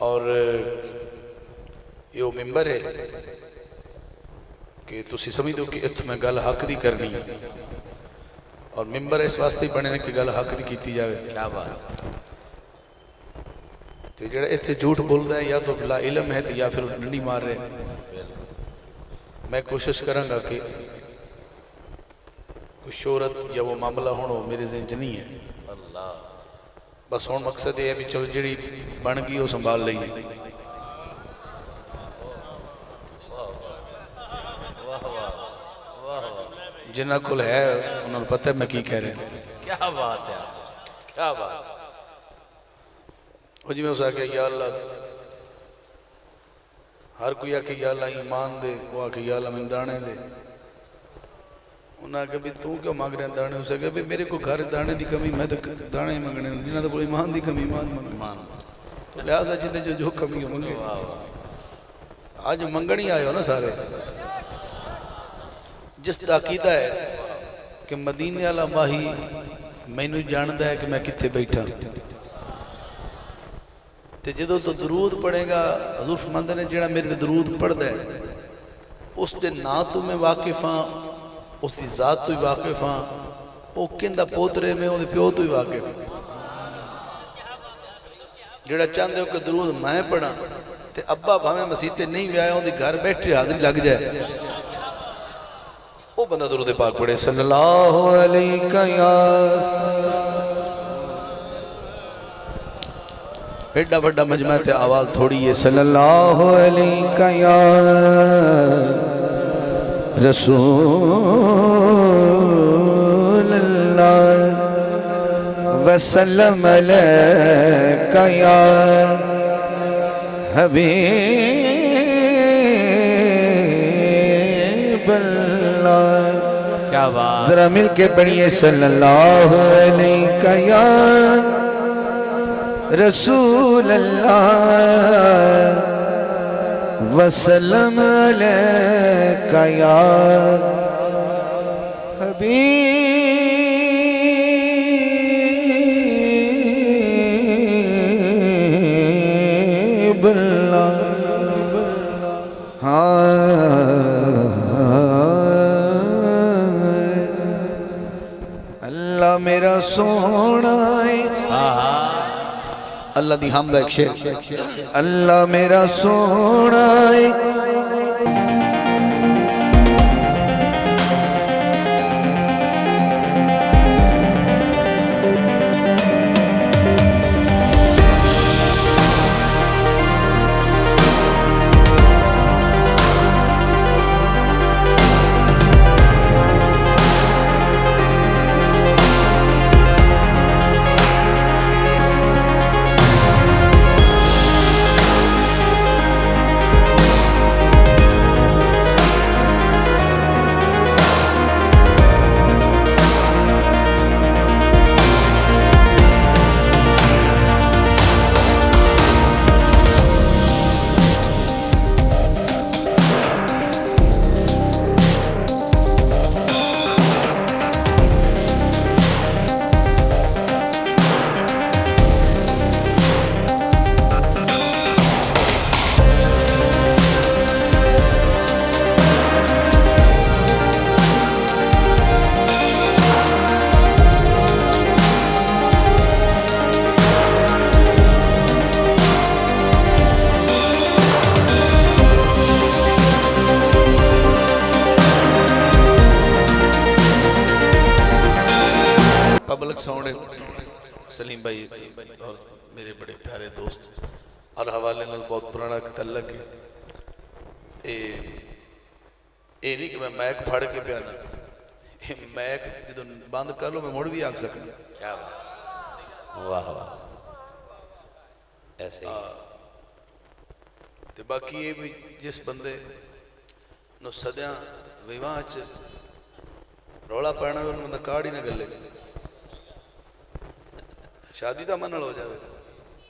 اور یہ وہ ممبر ہے کہ تسی سمجھ دو کہ اتھ میں گل حق دی کرنی ہے اور ممبر اس واسطے بنے کہ گل حق دی کیتی جاوے. کیا بات تو جڑا اتھے جھوٹ بول رہا ہے یا تو لا علم ہے یا پھر ڈنڈی مار رہے ہیں. میں کوشش کروں گا کہ کوئی شہرت یا وہ معاملہ ہونا میرے ذہن چ نہیں ہے. بس ہون مقصد یہ ہے بھی چلو جڑی بن گئی وہ سنبھال لئی ہے. جنہ کل ہے انہوں نے پتہ ہے میں کی کہہ رہے ہیں. کیا بات ہے کیا بات. وہ جی میں اسے آکے یا اللہ ہر کوئی آکے یا اللہ ایمان دے وہ آکے یا اللہ میں دانے دے. انہوں نے کہا بھی تو کیوں مانگ رہے ہیں دانے. اسے کہا بھی میرے کو گھر دانے دی کمی میں تو دانے ہی مانگنے جنہاں تو کوئی ایمان دی کمی ایمان مانگنے تو لہٰذا جنہیں جو کمی مانگے آج منگنی آئے ہو نا سارے. جس عقیدہ ہے کہ مدینے والا ماہی مینوں جاندا ہے کہ میں کتھے بیٹھا تے جدوں تو درود پڑھے گا حضور فرماندے نے جڑا میرے درود پڑھدا ہے اس دے نا تو میں واقف ہاں اس دی ذات تو ہی واقف ہاں وہ کیندا پوترے میں وہ پیو تو ہی واقف ہاں. جڑا چاہندے ہو کہ درود میں پڑھا تے ابا بھاویں مسیح تے نہیں ویایا ان دی گھر بیٹھے حاضری لگ جائے وہ بندہ درود پاک پڑھے صلی اللہ علیہ یا ایڈا بڑا مجمع تے آواز تھوڑی ہے صلی اللہ علیہ یا رسول اللہ وسلم علیہ یا حبیب اللہ. کیا بات. ذرا مل کے پڑھیے صلی اللہ علیہ یا رسول اللہ وسلم علیہ یا حبیب اللہ. اللہ میرا سونا ہے اللہ دی حمد ایک شیر اللہ میرا سونا ہے پبلک ساؤنڈ سلیم بھائی اور میرے بڑے پیارے دوست اور حوالے نال بہت پرانا تعلق ہے. یہ نہیں کہ میں میک پھڑ کے پیانا میک جدو بند کر لو میں مڑ بھی آگ سکنا. کیا بات. واہ واہ ایسے تے باقی یہ بھی جس بندے نو صدیاں ویواہ چ رولا پڑنا انہوں بندہ کارڈ ہی نہ گلے شادی دا منل ہو جائے.